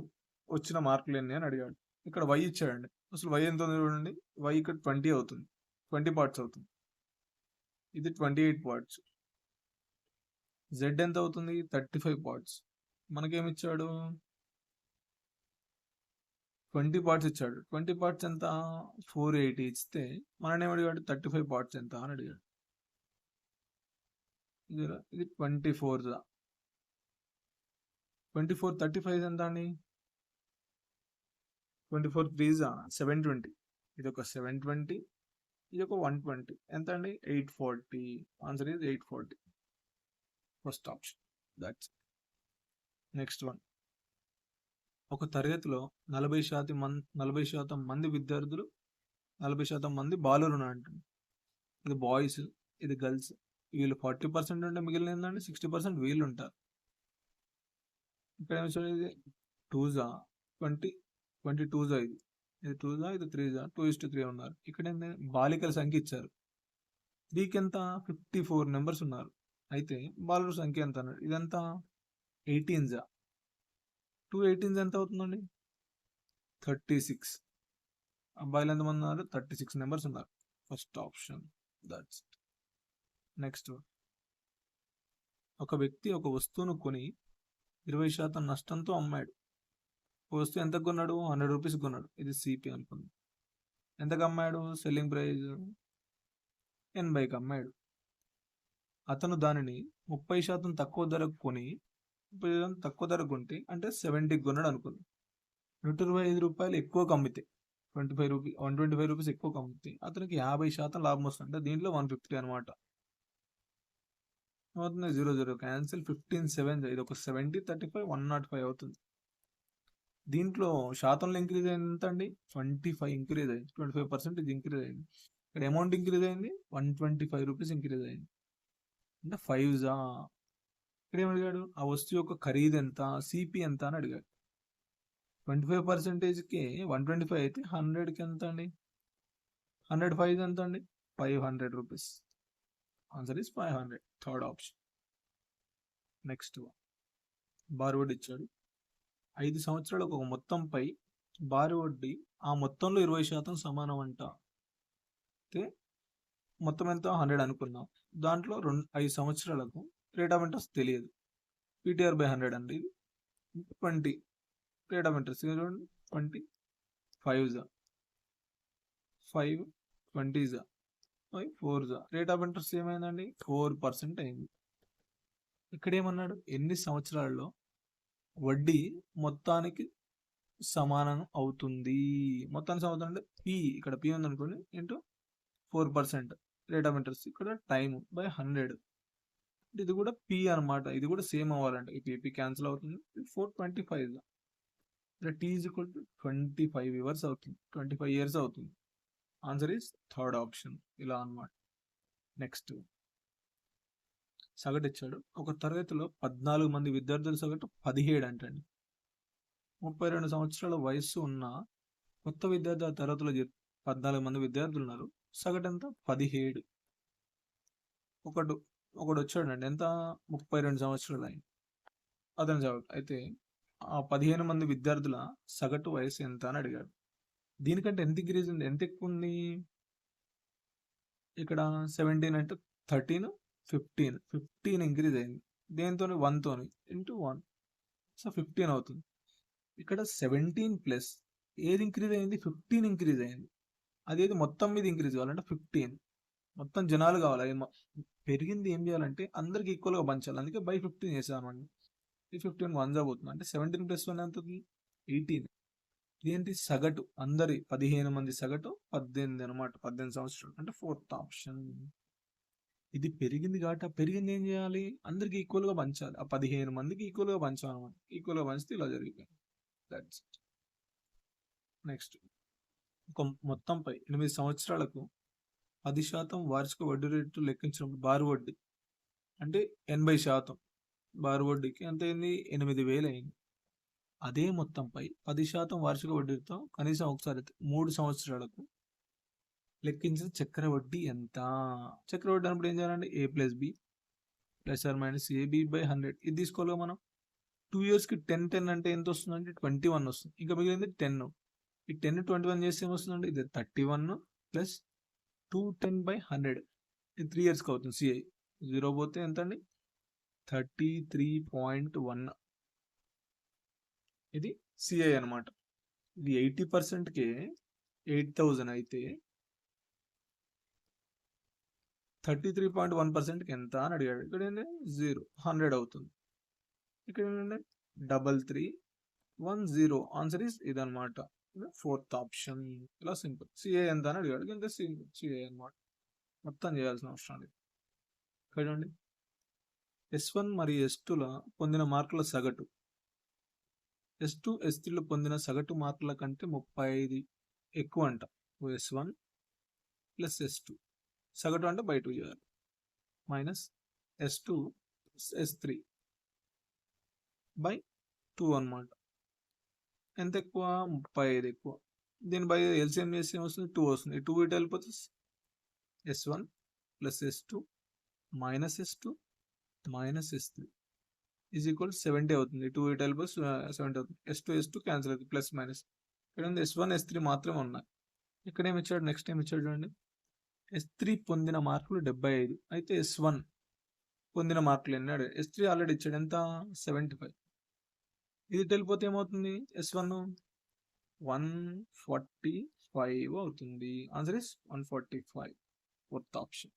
వచ్చిన మార్కులు ఎన్ని అని అడిగాడు. ఇక్కడ వై ఇచ్చాడండి. అసలు వై ఎంత ఉంది చూడండి. వై ఇక్కడ 20 అవుతుంది, 20 పార్ట్స్ అవుతుంది. ఇది 28 పార్ట్స్. జెడ్ ఎంత అవుతుంది? 35 పార్ట్స్. మనకేమి ఇచ్చాడు? 20 పార్ట్స్ ఇచ్చాడు. 20 పార్ట్స్ ఎంత? 480 ఇస్తే మననేం అడిగాడు? 35 పార్ట్స్ ఎంత అని అడిగాడు. ఇది 24 జా. 24 35 ఎంత అండి? 24 3 జా 720. ఇది ఒక 720, ఇది ఒక 120. ఎంత అండి? 840. Answer is 840. First option. That's. Next one. ఒక తరగతిలో 40% మంది విద్యార్థులు, 40% మంది బాలురు అంటుంది. ఇది బాయ్స్, ఇది గర్ల్స్. వీళ్ళు 40% ఉంటే మిగిలిన ఏంటంటే 60% వీళ్ళు ఉంటారు. ఇక్కడ ఏమి ఇది 2 జా 20, 22 జా, ఇది 2 జా, ఇది 3 జా, 2:3 ఉన్నారు. ఇక్కడ ఏంటంటే బాలికల సంఖ్య ఇచ్చారు. 3కి ఎంత? 54 నెంబర్స్ ఉన్నారు. అయితే బాలుర సంఖ్య ఎంత అన్నాడు. ఇదంతా 18 జా. 2 18 ఎంత అవుతుందండి? 36. అబ్బాయిలు ఎంతమంది ఉన్నారు? 36 నెంబర్స్ ఉన్నారు. First option. దట్స్. నెక్స్ట్. ఒక వ్యక్తి ఒక వస్తువును కొని 20% నష్టంతో అమ్మాడు. వస్తువు ఎంత కొన్నాడు? 100 రూపీస్ కొన్నాడు. ఇది సిపి అనుకుంది. ఎంతకు అమ్మాడు? Selling price 80కి అమ్మాడు. అతను దానిని 30% తక్కువ ధరకు కొని, 30% తక్కువ ధరకు కొంటే అంటే 70కి కొన్నాడు అనుకుంది. 125 రూపాయలు ఎక్కువ అమ్మితే, 125 రూపీస్ ఎక్కువ అమ్మితే అతనికి 50% లాభం వస్తుంది. అంటే దీంట్లో 150 అనమాట. అవుతుంది 0 0 క్యాన్సిల్, 15 7. ఇది ఒక 70 35 105 అవుతుంది. దీంట్లో శాతంలో ఇంక్రీజ్ అయింది ఎంత అండి? 25 ఇంక్రీజ్ అయింది. 25% ఇది ఇంక్రీజ్ అయింది. ఇక్కడ అమౌంట్ ఇంక్రీజ్ అయింది 125 రూపీస్ ఇంక్రీజ్ అయింది. అంటే 5 జా. ఇక్కడ ఏమడిగాడు? ఆ వస్తువు యొక్క ఖరీదు ఎంత, సిపి ఎంత అని అడిగాడు. 25%కి 125 అయితే 100కి ఎంత అండి? 105 ఎంత అండి? 500 rupees. Answer is 500. Third option. Next బారు వడ్డీ ఇచ్చాడు. 5 సంవత్సరాలకు ఒక మొత్తంపై బారు వడ్డీ ఆ మొత్తంలో 20% సమానం అంట. అయితే మొత్తం ఎంత? 100 అనుకున్నాం. దాంట్లో 5 సంవత్సరాలకు రేట్ ఆఫ్ ఇంట్రెస్ట్ తెలియదు. పీటీఆర్ బై 100 అండి. ఇది 20 రేట్ ఆఫ్ ఇంట్రెస్ట్ చూడండి. 20 5 జా 5 20 జా 4 జా. రేట్ ఆఫ్ ఇంట్రెస్ట్ ఏమైందండి? 4% అయింది. ఇక్కడ ఏమన్నాడు? ఎన్ని సంవత్సరాల్లో వడ్డీ మొత్తానికి సమానం అవుతుంది? మొత్తానికి సమానం అంటే పి, ఇక్కడ పి ఉంది అనుకోండి, ఇంటూ 4% రేట్ ఆఫ్ ఇంట్రెస్ట్. ఇక్కడ టైం బై 100. ఇది కూడా పి అనమాట. ఇది కూడా సేమ్ అవ్వాలంటే ఈ పి క్యాన్సిల్ అవుతుంది. 425. ఇక్కడ T is equal to 25 years అవుతుంది, 25 ఇయర్స్ అవుతుంది. Answer is third option. ఇలా అనమాట. నెక్స్ట్ సగటు ఇచ్చాడు. ఒక తరగతిలో 14 మంది విద్యార్థుల సగటు 17 అంటండి. 32 సంవత్సరాల వయస్సు ఉన్న కొత్త విద్యార్థి ఆ తరగతిలో 14 మంది విద్యార్థులు ఉన్నారు. సగటు ఎంత? 17. ఒకడు వచ్చాడండి. ఎంత? 32 సంవత్సరాలు అయింది అతని సగటు. అయితే ఆ 15 మంది విద్యార్థుల సగటు వయసు ఎంత అని అడిగాడు. దీనికంటే ఎంత ఇంక్రీజ్ ఉంది? ఎంత ఎక్కువ ఉంది? ఇక్కడ 17 అంటే 13 15 ఇంక్రీజ్ అయింది. దేంతో? 1తో ఇంటూ 1. సో 15 అవుతుంది. ఇక్కడ 17 ప్లస్ ఏది ఇంక్రీజ్ అయింది? 15 ఇంక్రీజ్ అయింది. అదేది మొత్తం మీద ఇంక్రీజ్ కావాలంటే 15. మొత్తం జనాలు కావాలి. పెరిగింది ఏం చేయాలంటే అందరికి ఈక్వల్గా పంచాలి. అందుకే బై 15 చేసామండి. ఈ 15 వన్స్ అవుతుంది అంటే 17 + 1 ఎంత అవుతుంది? 18. ఇదేంటి సగటు అందరి 15 మంది సగటు 18 అనమాట. 18 సంవత్సరాలు అంటే 4th ఆప్షన్. ఇది పెరిగింది కాబట్టి పెరిగింది ఏం చేయాలి? అందరికి ఈక్వల్గా పంచాలి. ఆ 15 మందికి ఈక్వల్గా పంచాలన్నమాట. ఈక్వల్గా పంచితే ఇలా జరిగిపోయింది. That's it. నెక్స్ట్ ఒక మొత్తంపై 8 సంవత్సరాలకు 10% వార్షిక వడ్డీ రేటు లెక్కించినప్పుడు బారు వడ్డీ అంటే 80% బారు వడ్డీకి ఎంత అయింది? 8,000 అయింది. అదే మొత్తంపై 10% వార్షిక వడ్డీతో కనీసం ఒకసారి 3 సంవత్సరాలకు లెక్కించిన చక్ర వడ్డీ ఎంత? చక్ర వడ్డీ అన్నప్పుడు ఏం చేయాలంటే a + b ± ab/100 ఇది తీసుకోవాలిగా మనం. 2 ఇయర్స్కి 10 అంటే ఎంత వస్తుందంటే 21 వస్తుంది. ఇంకా మిగిలింది 10. ఈ 10 21 చేస్తే ఏమొస్తుందండి? ఇది 31 + 210/100 ఇది 3 ఇయర్స్కి అవుతుంది. సిఐ 0 పోతే ఎంత అండి? 33.1 ఇది సిఐ అనమాట. ఇది 80%కే 8,000 అయితే 33.1%కి ఎంత అని అడిగాడు. ఇక్కడ ఏంటి? 0 100 అవుతుంది. ఇక్కడ ఏంటంటే 3310 ఆన్సర్ ఇస్ ఇదనమాట. 4th option. ఇలా సింపుల్. సిఐ ఎంత అని అడిగాడు. ఇంత సింపుల్ సిఐ అనమాట. మొత్తం చేయాల్సిన అవసరం లేదు. చూడండి S1 మరియు S2ల పొందిన మార్కుల సగటు S2 S3లో పొందిన సగటు మార్కుల కంటే 35 ఎక్కువ అంట. S1 + S2 సగటు అంటే బై 2 చేయాలి మైనస్ S2 S3 బై 2 అనమాట. ఎంత ఎక్కువ? 35 ఎక్కువ. దీని బై ఎల్సిఎం చేస్తే వస్తుంది 2 వస్తుంది. 2 ఇటు వెళ్ళిపోతే S1 + S2 minus S2 minus S3 is equal 70 అవుతుంది. 2 ఇటు వెళ్ళిపోతే 70 అవుతుంది. S2 S2 క్యాన్సిల్ అవుతుంది. ప్లస్ మైనస్ ఇక్కడ ఉంది S1 S3 మాత్రమే ఉన్నాయి. ఇక్కడ ఏమి ఇచ్చాడు? నెక్స్ట్ ఏమి ఇచ్చాడు చూడండి. S3 పొందిన మార్కులు 75 అయితే S1 పొందిన మార్కులు ఎన్ని అడిగాడు? S3 ఆల్రెడీ ఇచ్చాడు. ఎంత? 75. ఇది వెళ్ళిపోతే ఏమవుతుంది? S1 145 అవుతుంది. Answer is 145. 4th option.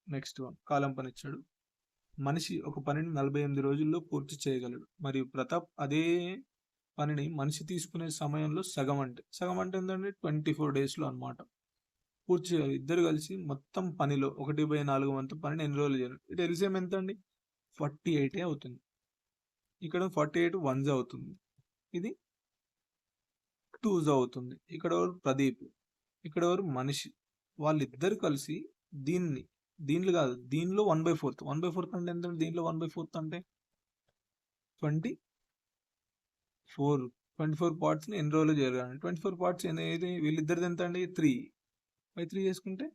Next one కాలం పని ఇచ్చాడు. మనిషి ఒక పనిని 48 రోజుల్లో పూర్తి చేయగలడు మరియు ప్రతాప్ అదే పనిని మనిషి తీసుకునే సమయంలో సగం అంటే ఏంటంటే 24 డేస్లో అనమాట పూర్తి చేయాలి. ఇద్దరు కలిసి మొత్తం పనిలో 1/4 వంతు పనిని ఎన్ని రోజులు చేయాలి? ఇటు ఎల్సిఎం ఎంత అండి? 48 అవుతుంది. ఇక్కడ 48 1s అవుతుంది. ఇది 2s అవుతుంది. ఇక్కడ ఎవరు? ప్రదీప్. ఇక్కడ ఎవరు? మనిషి. వాళ్ళిద్దరు కలిసి దీనిలో కాదు దీనిలో 1/4 1/4 అంటే ఎంత? దీనిలో 1/4 అంటే 24 పార్ట్స్ని ఎన్ని రోజులు చేయాలి? 24 పార్ట్స్ ఏది? వీళ్ళిద్దరిది ఎంత అండి? 3/3 చేసుకుంటే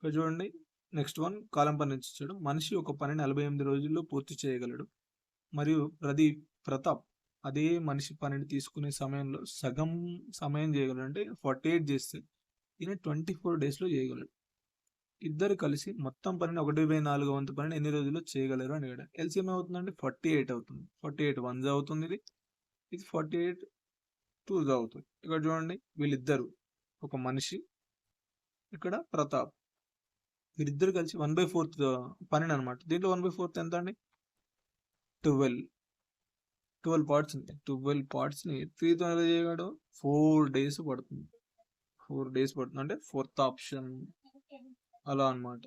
చూడండి. నెక్స్ట్ వన్ కాలం పని ఇచ్చాడు. మనిషి ఒక పనిని 48 రోజుల్లో పూర్తి చేయగలడు మరియు ప్రతాప్ అదే మనిషి పనిని తీసుకునే సమయంలో సగం సమయం చేయగలడు. అంటే 48 చేస్తే ఈయన 24 డేస్లో చేయగలడు. ఇద్దరు కలిసి మొత్తం పనిని 1/4 వంతు పనిని ఎన్ని రోజుల్లో చేయగలరు అని అడిగాడు. ఎల్సిఎం అవుతుందంటే 48 అవుతుంది. 48 1s అవుతుంది. ఇది 48 2s అవుతుంది. ఇక్కడ చూడండి వీళ్ళిద్దరు ఒక మనిషి ఇక్కడ ప్రతాప్ వీరిద్దరు కలిసి 1/4 పనిని అనమాట. దీంట్లో 1/4 ఎంత అండి? 12 పార్ట్స్ ఉంటాయి. 12 పార్ట్స్ని 3తో ఎలా చేయగలడు? 4 డేస్ పడుతుంది. 4 డేస్ పడుతుంది అంటే 4th ఆప్షన్. అలా అనమాట.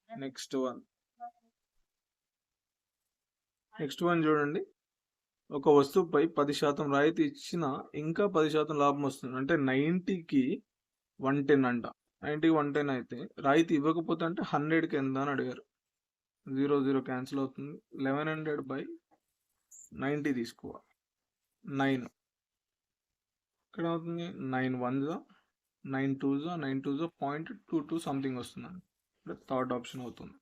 నెక్స్ట్ వన్ చూడండి. ఒక వస్తువుపై 10% రాయితీ ఇచ్చిన ఇంకా 10% లాభం వస్తుంది. అంటే 90కి 110 అంట. 90కి 110 అయితే రాయితీ ఇవ్వకపోతే అంటే 100కి ఎంత అని అడిగారు. 0 క్యాన్సిల్ అవుతుంది. 1100/90 తీసుకోవాలి. 9 ఇక్కడ అవుతుంది. 9 1s 9 2s 0.22 సంథింగ్ వస్తుందండి. ఇక్కడ 3rd ఆప్షన్ అవుతుంది.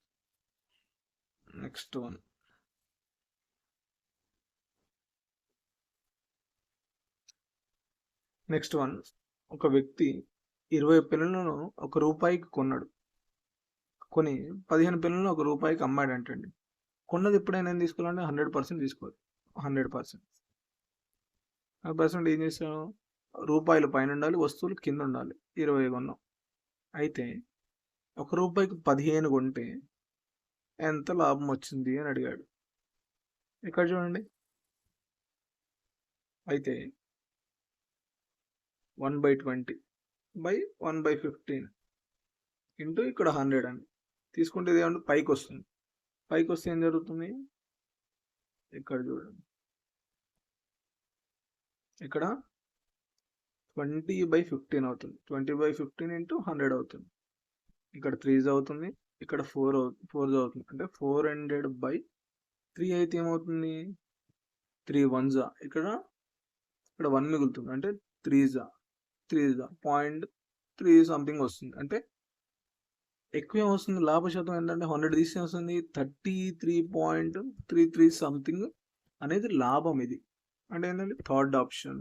నెక్స్ట్ వన్ ఒక వ్యక్తి 20 పెన్నులను ₹1కి కొన్నాడు. కొని 15 పెన్నులను ₹1కి అమ్మాడంటండి. కొన్నది ఎప్పుడైనా ఏం తీసుకోవాలంటే 100% తీసుకోవాలి. 100%. 100% ఏం చేసాం? రూపాయలు పైనుండాలి, వస్తువులు కిందుండాలి. 20 కొన్నాం. అయితే ₹1కి 15 కొంటే ఎంత లాభం వచ్చింది అని అడిగాడు. ఇక్కడ చూడండి. అయితే 1/20/1/15 ఇంటూ ఇక్కడ 100 అండి. తీసుకుంటే ఇది ఏమంటే పైకి వస్తుంది. పైకి వస్తే ఏం జరుగుతుంది? ఇక్కడ చూడండి. ఇక్కడ 20/15 అవుతుంది. 20/15 ఇంటూ 100 అవుతుంది. ఇక్కడ 3s అవుతుంది. ఇక్కడ 4s అవుతుంది. అంటే 400/3 అయితే ఏమవుతుంది? 3 1s ఇక్కడ 1 మిగులుతుంది. అంటే 3s 0.3 సంథింగ్ వస్తుంది. అంటే ఎక్కువ వస్తుంది. లాభ శాతం ఏంటంటే 100 తీస్తే వస్తుంది 33.33 సంథింగ్ అనేది లాభం ఇది. అంటే ఏంటంటే థర్డ్ ఆప్షన్.